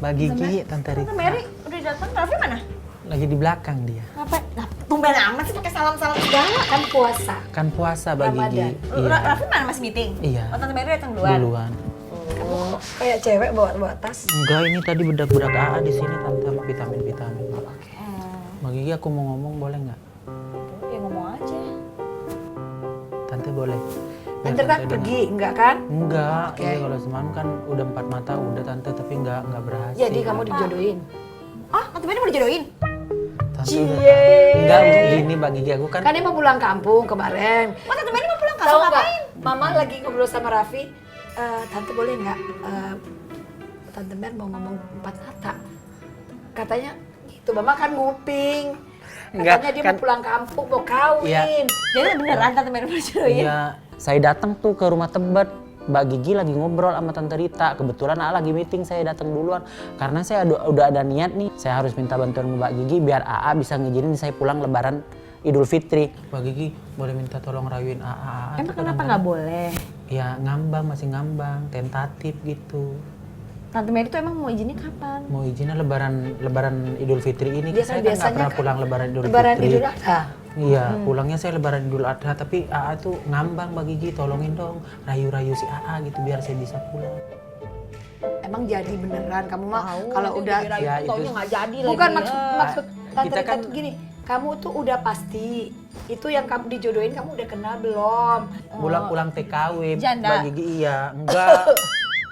Mbak Gigi, Tante Rita. Tante Mary udah datang, Raffi mana? Lagi di belakang dia. Ngapain? Nah, tumben amat sih pakai salam-salam segala. Kan puasa. Kan puasa Mbak Gigi. Ramadan. Raffi mana masih meeting? Iya. Oh, Tante Mary datang duluan. Duluan. Kayak cewek bawa tas. Enggak, ini tadi bedak-bedak AA di sini Tante sama vitamin-vitamin. Mbak Gigi aku mau ngomong boleh nggak? Ya ngomong aja. Tante boleh. Biar Tante kan dengar. pergi, enggak kan? Enggak, Oke. iya kalau semalam kan udah 4 mata udah Tante tapi enggak berhasil. Jadi kamu dijodohin. Ah, Tante Mary mau dijodohin? Tante udah Cie. enggak gini Mbak Gigi aku kan Kan dia mau pulang kampung kemarin. Oh, Tante Mary mau pulang Tahu kampung nggak? ngapain? Mama lagi ngobrol sama Raffi. Tante boleh nggak? Tante Mer mau ngomong 4 mata. Katanya gitu, Mama kan nguping. Enggak, Katanya dia kan- mau pulang kampung, mau kawin. Iya. Jadi beneran Tante Mary mau dijodohin? Iya, saya datang tuh ke rumah Tebet. Mbak Gigi lagi ngobrol sama Tante Rita. Kebetulan AA lagi meeting, saya datang duluan. Karena saya udah ada niat nih, saya harus minta bantuan Mbak Gigi biar AA bisa ngizinin saya pulang lebaran Idul Fitri. Mbak Gigi boleh minta tolong rayuin AA. Emang kenapa nggak boleh? Ya ngambang, masih ngambang, tentatif gitu. Tante Mary tuh emang mau izinnya kapan? Mau izinnya lebaran Idul Fitri ini. Dia Saya kan kan nggak biasanya pernah kan pulang lebaran Idul Lebaran Fitri. Idul Adha. Iya, pulangnya saya lebaran Idul Adha, tapi AA tuh ngambang Mbak Gigi, tolongin dong rayu-rayu si AA gitu biar saya bisa pulang. Emang jadi beneran kamu mah Tahu, kalau nanti udah dirayu, Ya, itu- taunya nggak jadi bukan lagi. maksud Tante Kita Rita kan- tuh gini, kamu tuh udah pasti itu yang kamu dijodohin kamu udah kenal belum? Pulang Oh. TKW, Janda? Mbak Gigi iya, enggak.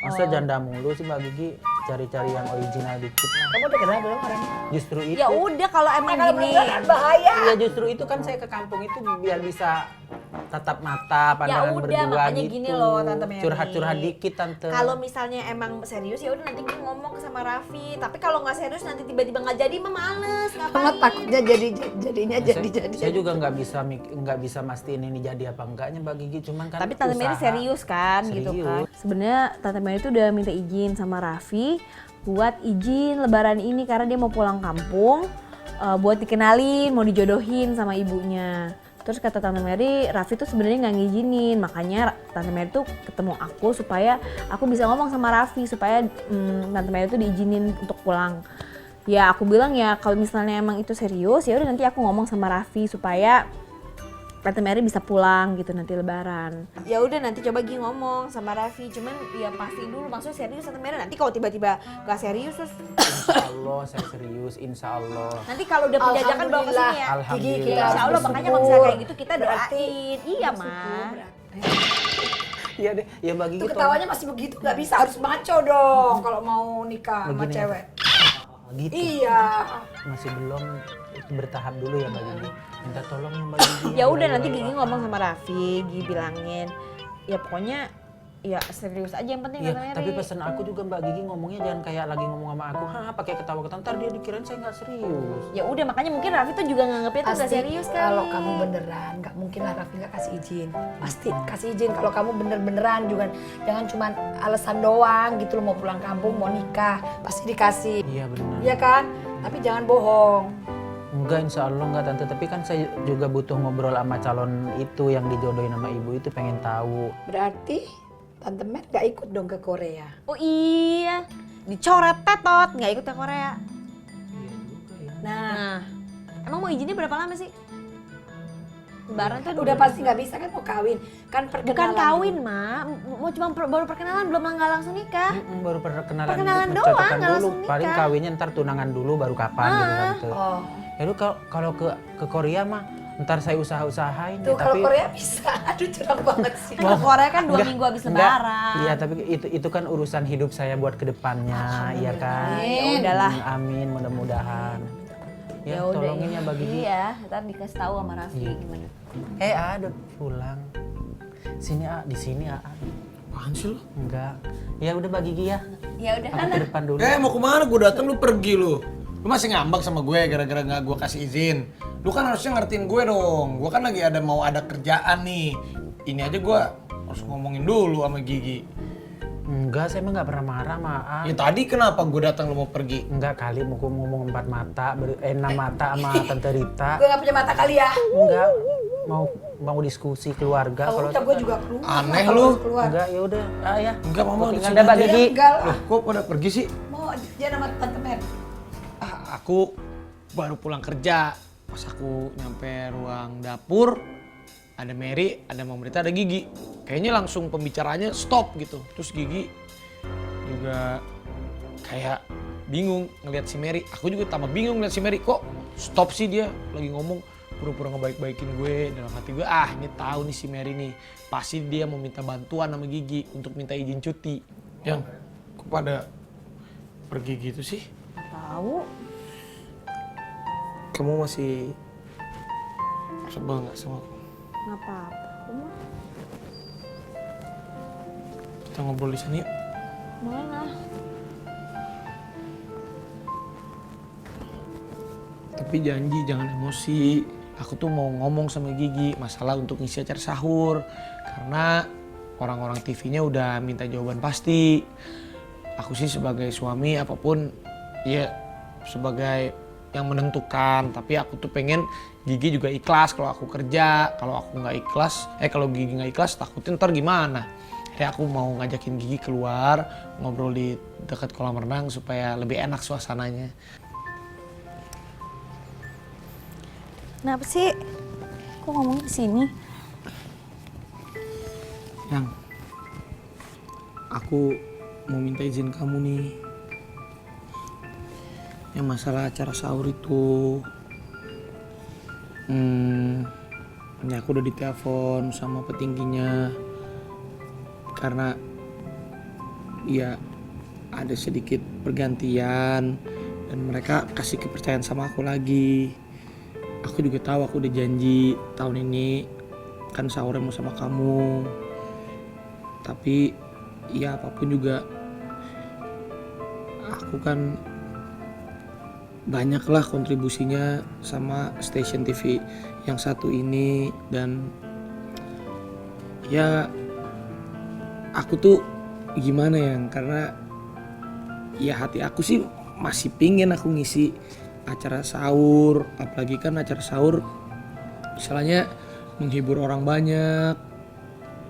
Masa janda mulu sih Mbak Gigi, cari-cari yang original dikit lah. Kamu udah kenal belum orangnya? Justru itu. Ya udah kalau emang Kalau gini. beneran bahaya. Ya justru itu kan saya ke kampung itu biar bisa tatap mata, pandangan udah, berdua makanya gitu. gini loh, Tante Mary. Curhat-curhat dikit Tante. Kalau misalnya emang serius ya udah nanti gue ngomong sama Raffi. Tapi kalau nggak serius nanti tiba-tiba nggak jadi, mah males. Mama Ngapain? takutnya jadinya jadi. Saya juga nggak bisa mastiin ini jadi apa enggaknya Mbak Gigi, cuman kan Tapi Tante Mary usaha. serius kan gitu kan. Serius. Sebenarnya Tante Mary itu udah minta izin sama Raffi buat izin lebaran ini karena dia mau pulang kampung buat dikenalin, mau dijodohin sama ibunya. Terus kata Tante Mary, Raffi tuh sebenarnya nggak ngizinin, makanya Tante Mary tuh ketemu aku supaya aku bisa ngomong sama Raffi supaya Tante Mary tuh diizinin untuk pulang. Ya aku bilang ya kalau misalnya emang itu serius ya udah nanti aku ngomong sama Raffi supaya Tante Mary bisa pulang gitu nanti lebaran. Ya udah nanti coba Gi ngomong sama Raffi, cuman ya pasti dulu maksudnya serius Tante Mary. Nanti kalau tiba-tiba gak serius terus Insya Allah saya serius, Insya Allah. nanti kalau udah penjajakan bawa ke sini ya. Alhamdulillah. Gigi, kita Insya Allah harus makanya kalau misalnya kayak gitu kita Berarti- doain. Iya mah. Iya deh, ya Mbak Gigi Itu ketawanya masih begitu, nggak bisa harus maco dong kalau mau nikah sama Begini ya. cewek. gitu. Iya. Masih belum, itu bertahap dulu ya Mbak Gigi. Minta tolong ya Mbak Gigi. Ya udah nanti Gigi ngomong sama Raffi, Gigi bilangin. Ya pokoknya ya serius aja yang penting Iya, Tante Mary. tapi pesan aku juga Mbak Gigi ngomongnya jangan kayak lagi ngomong sama aku, pakai ketawa-ketawa, ntar dia dikirain saya nggak serius. Ya udah makanya mungkin Raffi tuh juga nganggepnya tuh gak Pasti serius kan. kalau kamu beneran, nggak mungkin lah Raffi nggak kasih izin. Pasti kasih izin kalau kamu beneran juga. Jangan cuma alasan doang gitu loh mau pulang kampung, mau nikah, pasti dikasih. Iya benar. Iya kan? Tapi jangan bohong. Enggak, Insya Allah enggak Tante, tapi kan saya juga butuh ngobrol sama calon itu yang dijodohin sama ibu itu, pengen tahu. Berarti Tante Mer nggak ikut dong ke Korea. Oh iya, dicoret tetot, nggak ikut ke Korea. Iya juga ya. Nah, emang mau izinnya berapa lama sih? Lebaran tuh Udah pasti nggak bisa kan mau kawin. Kan bukan perkenalan. kawin mah, mau cuma baru perkenalan belum nggak langsung nikah. Baru perkenalan Perkenalan mencocokan doang, nggak dulu. langsung Paling nikah. kawinnya ntar tunangan dulu baru kapan gitu Tante. Oh. Ya lu kalau ke Korea mah ntar saya usahain Tuh ya, kalau tapi Korea bisa. Aduh curang banget sih. Kan ke Korea kan 2 Enggak, minggu habis enggak. lebaran. Iya, tapi itu kan urusan hidup saya buat kedepannya, iya kan. Ya udahlah. Amin, mudah-mudahan. Ya, tolongin ya Mbak Gigi. Iya, ntar dikasih tahu sama Raffi Iya. gimana. Ada pulang. Sini di sini Apaan sih lu? Enggak. Ya udah Mbak Gigi ya. Ya udah. Aku ke depan dulu. Mau kemana? Gue datang lu pergi lu. Lu masih ngambek sama gue gara-gara nggak gue kasih izin. Lu kan harusnya ngertiin gue dong. Gue kan lagi mau ada kerjaan nih. Ini aja gue harus ngomongin dulu sama Gigi. Enggak, saya emang nggak pernah marah sama A. Ya tadi kenapa gue datang lu mau pergi? Enggak kali mau ngomong 4 mata, 6 mata sama Tante Rita. Gue nggak punya mata kali ya. Enggak, mau diskusi keluarga Kalau udah gue juga keluar. Aneh Kalau lu. keluar. Enggak, ya udah. Ya. Enggak, Mama Tinggal di sini ada Mbak aja. Gigi. Enggak lah. Loh, kok pada pergi sih? Mau jangan sama Tante Mer? Aku baru pulang kerja. Pas aku nyampe ruang dapur, ada Mary, ada Mama Berita, ada Gigi. Kayaknya langsung pembicaraannya stop gitu. Terus Gigi juga kayak bingung ngeliat si Mary. Aku juga tambah bingung ngeliat si Mary. Kok stop sih dia lagi ngomong, pura-pura ngebaik-baikin gue. Dalam hati gue, ini tahu nih si Mary nih. Pasti dia mau minta bantuan sama Gigi untuk minta izin cuti. Yang kok pada pergi gitu sih? Tahu. Kamu masih sebel nggak sama aku? Nggak apa-apa. Aku mah Kita ngobrol di sini yuk. mana? Tapi janji jangan emosi. Aku tuh mau ngomong sama Gigi masalah untuk ngisi acara sahur. Karena orang-orang TV-nya udah minta jawaban pasti. Aku sih sebagai suami apapun ya sebagai yang menentukan. Tapi aku tuh pengen Gigi juga ikhlas kalau aku kerja. Kalau aku nggak ikhlas, kalau Gigi nggak ikhlas takutnya ntar gimana. Jadi aku mau ngajakin Gigi keluar ngobrol di dekat kolam renang supaya lebih enak suasananya. Kenapa sih? Kok ngomong di sini? Yang aku mau minta izin kamu nih. Yang masalah acara sahur itu. Ya aku udah ditelepon sama petingginya. Karena ya ada sedikit pergantian dan mereka kasih kepercayaan sama aku lagi. Aku juga tahu aku udah janji tahun ini kan sahurnya mau sama kamu. Tapi ya apapun juga aku kan banyaklah kontribusinya sama stasiun TV yang satu ini. Dan ya aku tuh gimana ya, karena ya hati aku sih masih pingin aku ngisi acara sahur, apalagi kan acara sahur misalnya menghibur orang banyak,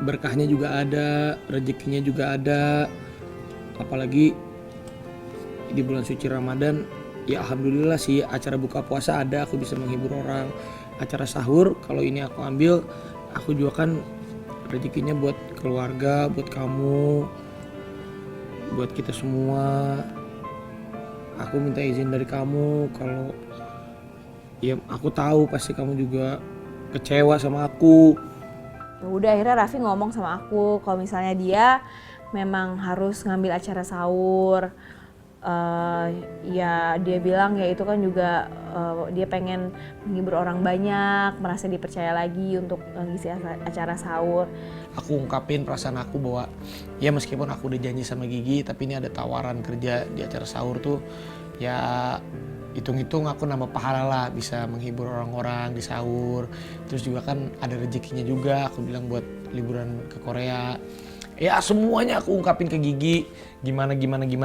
berkahnya juga ada, rezekinya juga ada. Apalagi di bulan suci Ramadan, ya alhamdulillah sih acara buka puasa ada, aku bisa menghibur orang. Acara sahur kalau ini aku ambil, aku juga kan rezekinya buat keluarga, buat kamu, buat kita semua. Aku minta izin dari kamu kalau ya aku tahu pasti kamu juga kecewa sama aku. Ya udah, akhirnya Raffi ngomong sama aku kalau misalnya dia memang harus ngambil acara sahur. Ya dia bilang ya itu kan juga dia pengen menghibur orang banyak, merasa dipercaya lagi untuk ngisi acara sahur. Aku ungkapin perasaan aku bahwa ya meskipun aku udah janji sama Gigi, tapi ini ada tawaran kerja di acara sahur tuh, ya hitung-hitung aku nambah pahala lah, bisa menghibur orang-orang di sahur. Terus juga kan ada rezekinya juga, aku bilang buat liburan ke Korea. Ya semuanya aku ungkapin ke Gigi, gimana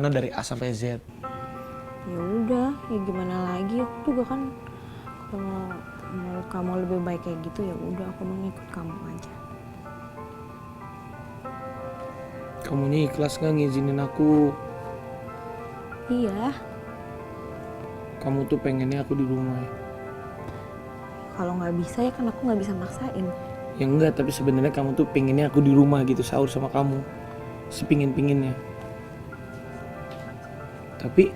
dari A sampai Z. Ya udah, ya gimana lagi, aku juga kan kalau mau kamu lebih baik kayak gitu ya udah aku mau ngikut kamu aja. Kamu nih ikhlas gak ngizinin aku? Iya, Kamu tuh pengennya aku di rumah. kalau nggak bisa ya kan aku nggak bisa maksain. Ya enggak, tapi sebenarnya kamu tuh pengennya aku di rumah gitu, sahur sama kamu. Sepingin-pinginnya. Tapi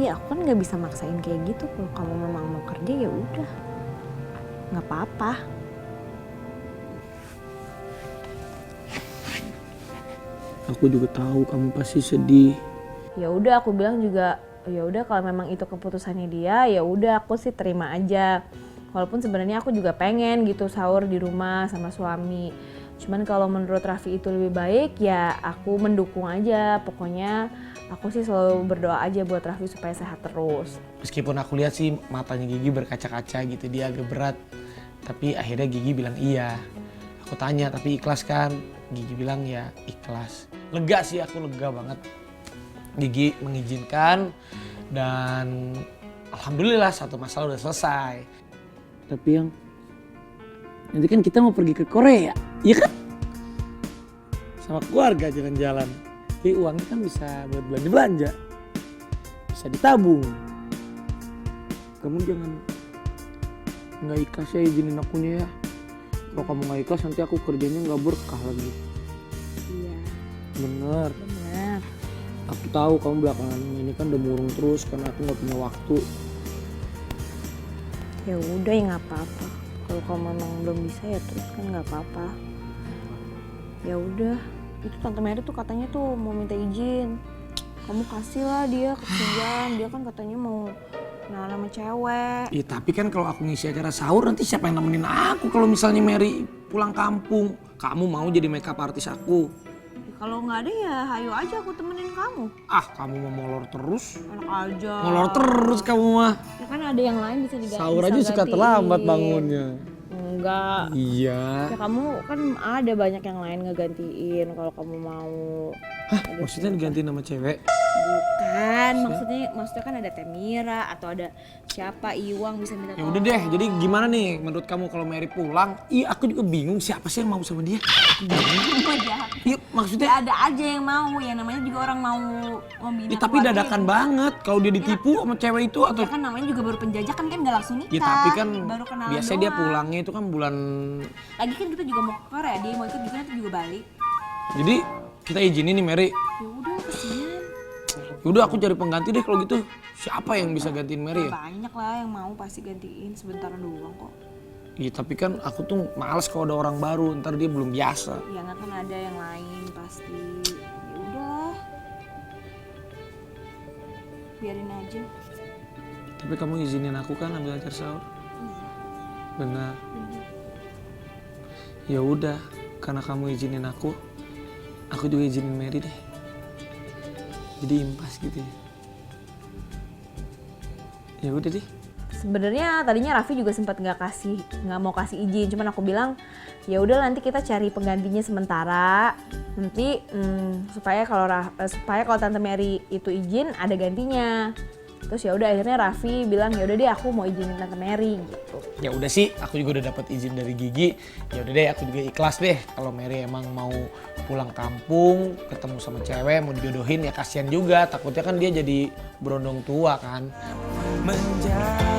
aku kan nggak bisa maksain kayak gitu. Kalau kamu memang mau kerja ya udah, nggak apa-apa. aku juga tahu kamu pasti sedih. Ya udah, aku bilang juga ya udah kalau memang itu keputusannya dia ya udah aku sih terima aja. Walaupun sebenarnya aku juga pengen gitu sahur di rumah sama suami. Cuman kalau menurut Raffi itu lebih baik ya aku mendukung aja. Pokoknya aku sih selalu berdoa aja buat Raffi supaya sehat terus. Meskipun aku lihat sih matanya Gigi berkaca-kaca gitu, dia agak berat. Tapi akhirnya Gigi bilang iya. Aku tanya, tapi ikhlas kan? Gigi bilang ya ikhlas. Lega sih, aku lega banget. Gigi mengizinkan dan alhamdulillah satu masalah udah selesai. Tapi yang nanti kan kita mau pergi ke Korea, iya kan? Sama keluarga jalan-jalan. Jadi uangnya kan bisa buat belanja-belanja. bisa ditabung. Kamu jangan nggak ikhlas ya izinin akunya ya. Kalau kamu nggak ikhlas nanti aku kerjanya nggak berkah lagi. Iya, Bener. benar. Aku tahu kamu belakangan ini kan udah murung terus karena aku nggak punya waktu. Ya udah ya nggak apa-apa. Kalau kamu memang belum bisa ya terus kan nggak apa-apa. Ya udah, itu Tante Mary tuh katanya tuh mau minta izin. Kamu kasih lah dia, kesian. Dia kan katanya mau kenalan sama cewek. Iya tapi kan kalau aku ngisi acara sahur nanti siapa yang nemenin aku kalau misalnya Mary pulang kampung. Kamu mau jadi makeup artis aku? Ya, kalau nggak ada ya hayo aja aku temenin kamu. Ah kamu mau molor terus? Enak aja. Molor terus kamu mah. Ya kan ada yang lain bisa diganti. Sahur aja suka terlambat bangunnya. Enggak. Iya. Ya kamu kan ada banyak yang lain ngegantiin kalau kamu mau. Hah maksudnya diganti nama cewek? Bukan, maksudnya kan ada Temira atau ada siapa Iwang bisa minta Ya udah deh, jadi gimana nih menurut kamu kalau Mary pulang? Iya aku juga bingung siapa sih yang mau sama dia? Iya maksudnya. Ya ada aja yang mau, ya namanya juga orang mau membina Ya, tapi keluarga dadakan ya. banget kalau dia ditipu sama cewek itu atau Ya kan namanya juga baru penjajakan kan gak langsung nikah. ya tapi kan baru kenalan biasanya dia doang. pulangnya itu kan bulan. Lagi kan kita juga mau ke Korea, dia mau ikut juga nanti juga balik. Jadi kita izinin nih Mary. Ya udah kesian. Yaudah aku cari pengganti deh kalau gitu. Siapa yang bisa gantiin Mary ya? Banyak lah yang mau pasti gantiin sebentar doang kok. Iya tapi kan aku tuh males kalau ada orang baru, ntar dia belum biasa. Ya nggak kan ada yang lain pasti. Ya udah. Biarin aja. Tapi kamu izinin aku kan ambil ajar sahur? Benar. Ya udah, karena kamu izinin aku juga izinin Mary deh. Jadi impas gitu ya. Ya udah deh. Sebenarnya tadinya Raffi juga sempat nggak mau kasih izin, cuman aku bilang ya udah nanti kita cari penggantinya sementara. Nanti supaya kalau Tante Mary itu izin ada gantinya. Terus ya udah akhirnya Raffi bilang ya udah deh aku mau izinin Tante Mary gitu. Ya udah sih, aku juga udah dapat izin dari Gigi. Ya udah deh, aku juga ikhlas deh kalau Mary emang mau pulang kampung, ketemu sama cewek, mau dijodohin ya kasihan juga. Takutnya kan dia jadi berondong tua kan. Menjadi